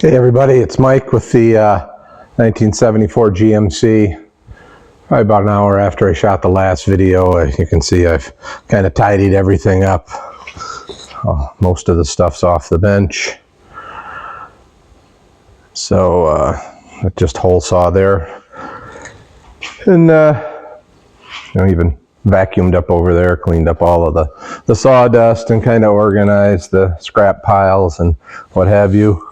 Hey everybody, it's Mike with the 1974 GMC. Probably about an hour after I shot the last video. You can see I've kind of tidied everything up. Most of the stuff's off the bench. So just hole saw there. And even vacuumed up over there, cleaned up all of the sawdust and kind of organized the scrap piles and what have you.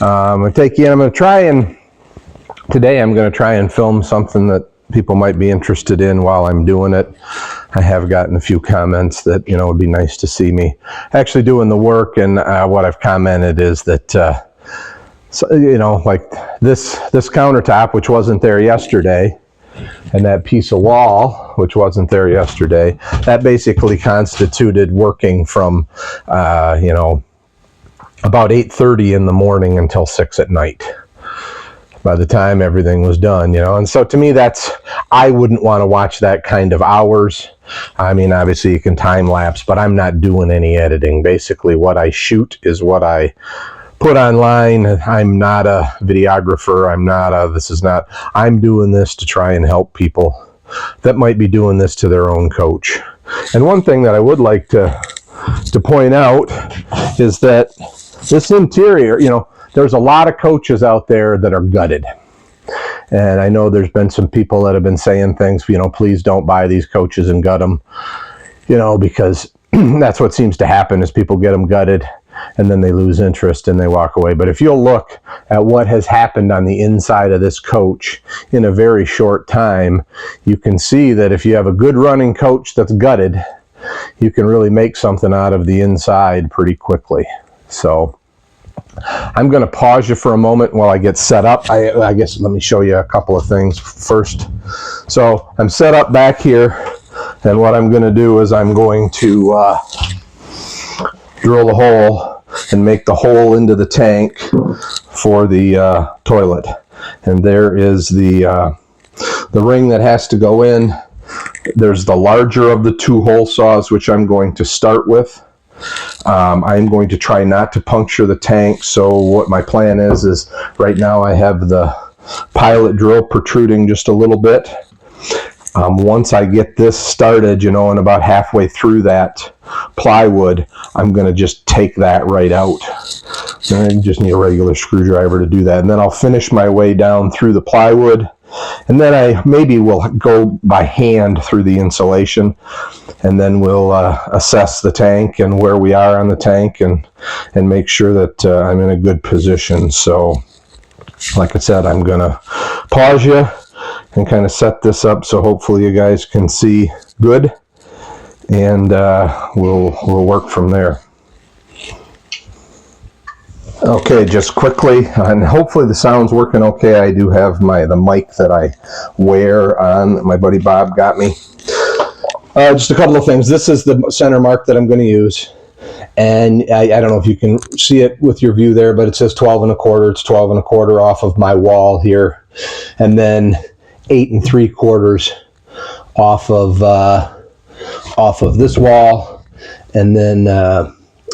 I'm going to try and film something that people might be interested in while I'm doing it. I have gotten a few comments that, it would be nice to see me actually doing the work, and what I've commented is that, like this countertop, which wasn't there yesterday, and that piece of wall, which wasn't there yesterday, that basically constituted working from, about 8:30 in the morning until 6 at night. By the time everything was done, and so to me I wouldn't want to watch that kind of hours. I mean, obviously you can time lapse, but I'm not doing any editing. Basically what I shoot is what I put online. I'm not a videographer. I'm doing this to try and help people that might be doing this to their own coach. And one thing that I would like to point out is that this interior, there's a lot of coaches out there that are gutted. And I know there's been some people that have been saying things, please don't buy these coaches and gut them, because that's what seems to happen is people get them gutted and then they lose interest and they walk away. But if you'll look at what has happened on the inside of this coach in a very short time, you can see that if you have a good running coach that's gutted, you can really make something out of the inside pretty quickly. So I'm going to pause you for a moment while I get set up. I guess let me show you a couple of things first. So I'm set up back here, and what I'm going to do is I'm going to drill the hole and make the hole into the tank for the toilet. And there is the ring that has to go in. There's the larger of the two hole saws, which I'm going to start with. I'm going to try not to puncture the tank. So what my plan is right now I have the pilot drill protruding just a little bit. Once I get this started, and about halfway through that plywood, I'm going to just take that right out. And I just need a regular screwdriver to do that. And then I'll finish my way down through the plywood. And then I maybe will go by hand through the insulation, and then we'll assess the tank and where we are on the tank and make sure that I'm in a good position. So like I said, I'm going to pause you and kind of set this up so hopefully you guys can see good, and we'll work from there. Okay, just quickly, and hopefully the sound's working okay. I do have the mic that I wear on, that my buddy Bob got me. Just a couple of things. This is the center mark that I'm going to use, and I don't know if you can see it with your view there, but it says 12 1/4. It's 12 1/4 off of my wall here, and then 8 3/4 off of this wall, and then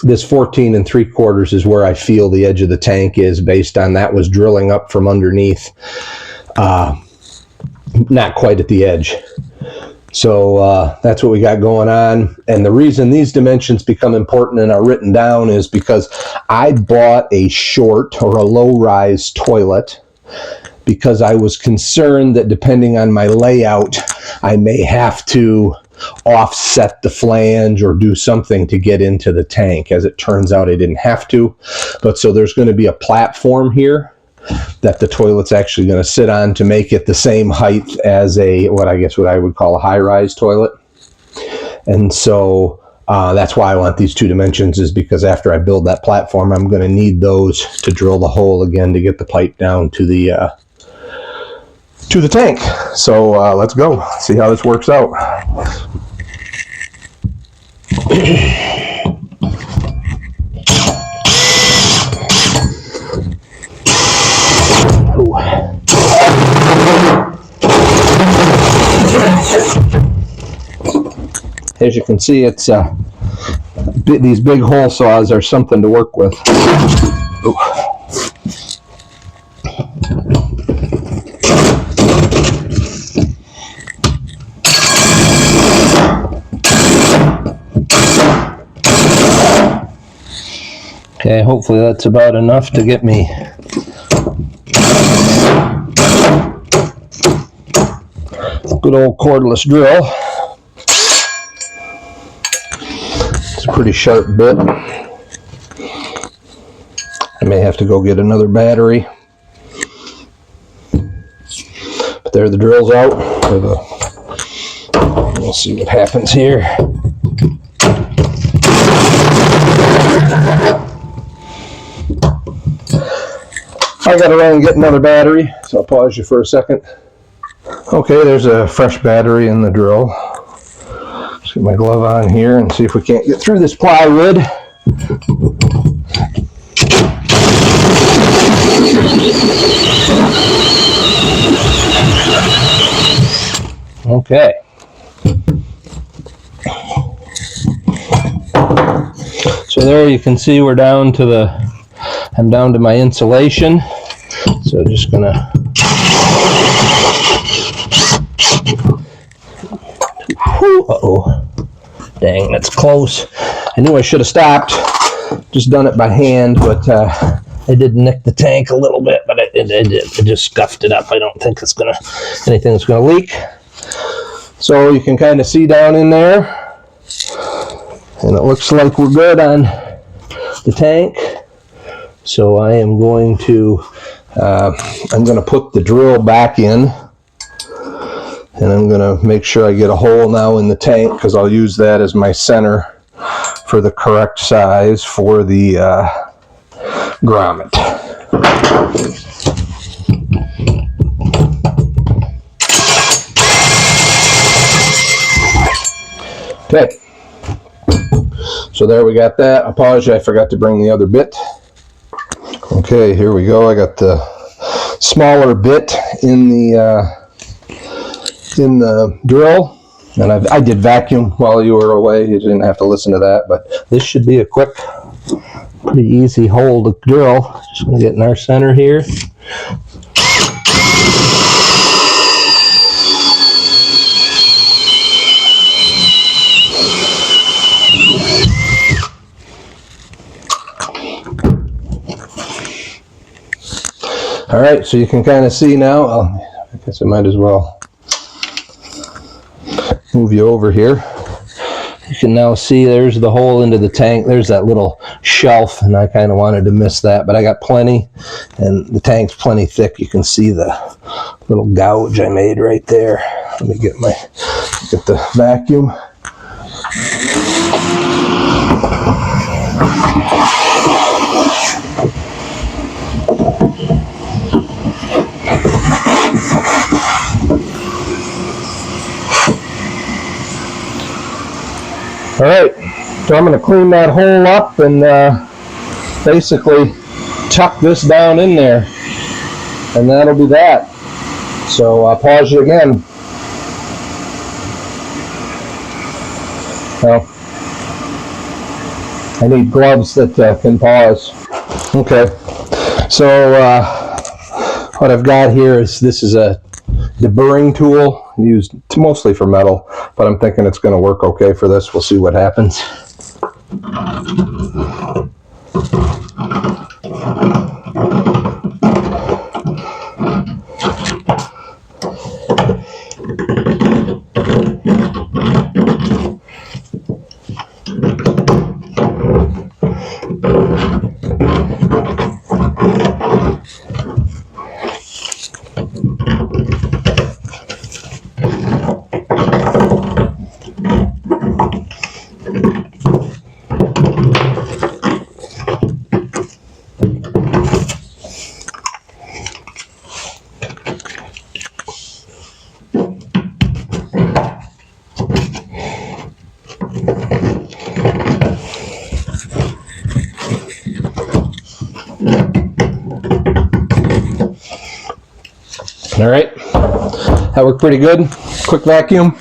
this 14 3/4 is where I feel the edge of the tank is, based on that was drilling up from underneath, not quite at the edge. So that's what we got going on. And the reason these dimensions become important and are written down is because I bought a short or a low-rise toilet because I was concerned that depending on my layout, I may have to offset the flange or do something to get into the tank. As it turns out, I didn't have to. But so there's going to be a platform here that the toilet's actually going to sit on to make it the same height as what I would call a high-rise toilet. And so that's why I want these two dimensions, is because after I build that platform, I'm going to need those to drill the hole again to get the pipe down to the tank. So let's go see how this works out. As you can see, it's these big hole saws are something to work with. Ooh. Okay, hopefully that's about enough to get me good old cordless drill. It's a pretty sharp bit. I may have to go get another battery. But there, the drill's out. We'll see what happens here. I gotta run and get another battery, so I'll pause you for a second. Okay, there's a fresh battery in the drill. Let's get my glove on here and see if we can't get through this plywood. Okay. So there you can see we're down to I'm down to my insulation. So just gonna uh-oh. Dang, that's close. I knew I should have stopped. Just done it by hand, but I did nick the tank a little bit, but it just scuffed it up. I don't think it's anything's gonna leak. So you can kind of see down in there, and it looks like we're good on the tank. So I am going to put the drill back in, and I'm going to make sure I get a hole now in the tank, because I'll use that as my center for the correct size for the grommet. Okay, so there we got that. I apologize, I forgot to bring the other bit. Okay, here we go. I got the smaller bit in the drill, and I did vacuum while you were away. You didn't have to listen to that, but this should be a quick, pretty easy hole to drill. Just gonna get in our center here. All right, so you can kind of see now. I guess I might as well move you over here. You can now see there's the hole into the tank. There's that little shelf, and I kind of wanted to miss that, but I got plenty, and the tank's plenty thick. You can see the little gouge I made right there. Let me get the vacuum. All right, so I'm going to clean that hole up and basically tuck this down in there, and that'll be that. So I'll pause you again. Well, I need gloves that can pause. Okay, so what I've got here is this is a deburring tool used mostly for metal, but I'm thinking it's going to work okay for this. We'll see what happens. All right, that worked pretty good. Quick vacuum.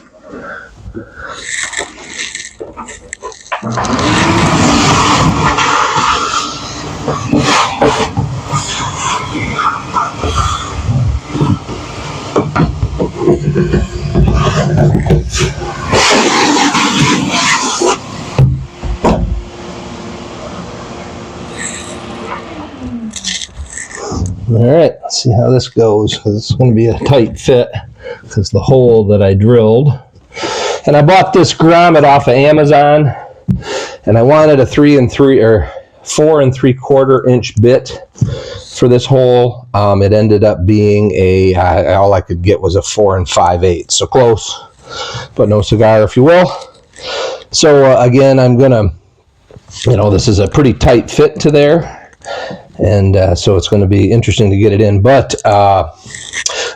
All right, let's see how this goes, because it's going to be a tight fit because the hole that I drilled. And I bought this grommet off of Amazon, and I wanted a 4 3/4 inch bit for this hole. It ended up being all I could get was a 4 5/8, so close, but no cigar, if you will. So again, I'm gonna, this is a pretty tight fit to there. And so it's going to be interesting to get it in. But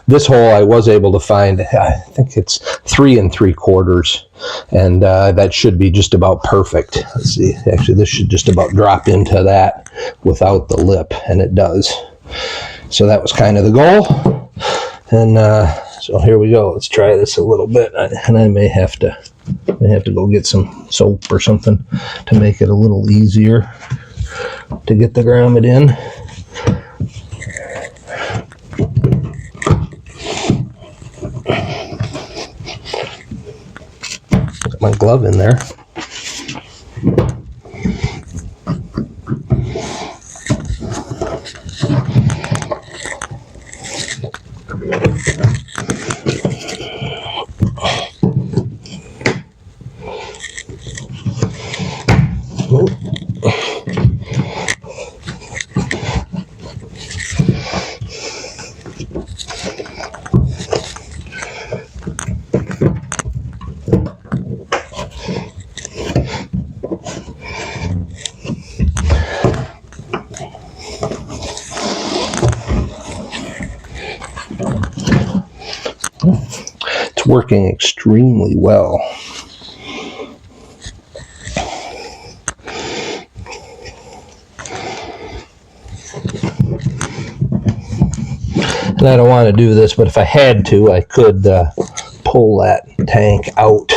this hole I was able to find, I think it's 3 3/4, and that should be just about perfect. Let's see, actually this should just about drop into that without the lip, and it does. So that was kind of the goal. And so here we go. Let's try this a little bit, and I may have to go get some soap or something to make it a little easier to get the grommet in. Got my glove in there. It's working extremely well. And I don't want to do this, but if I had to, I could pull that tank out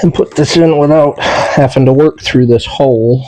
and put this in without having to work through this hole.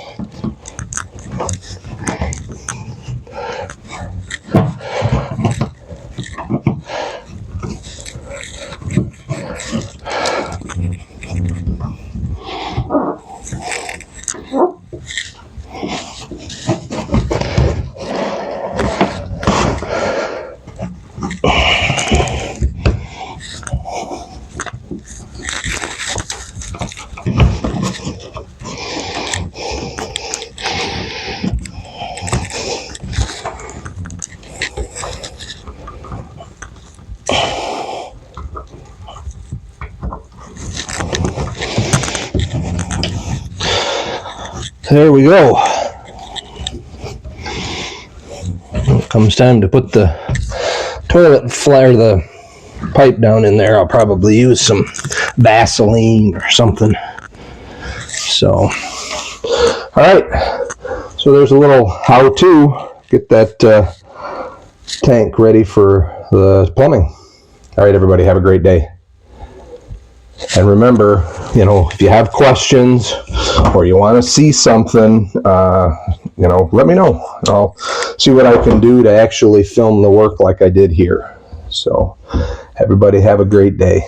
There we go. When it comes time to put the toilet flare, the pipe down in there, I'll probably use some Vaseline or something. So, all right. So there's a little how-to get that tank ready for the plumbing. All right, everybody, have a great day. And remember, if you have questions or you want to see something, let me know. I'll see what I can do to actually film the work like I did here. So everybody have a great day.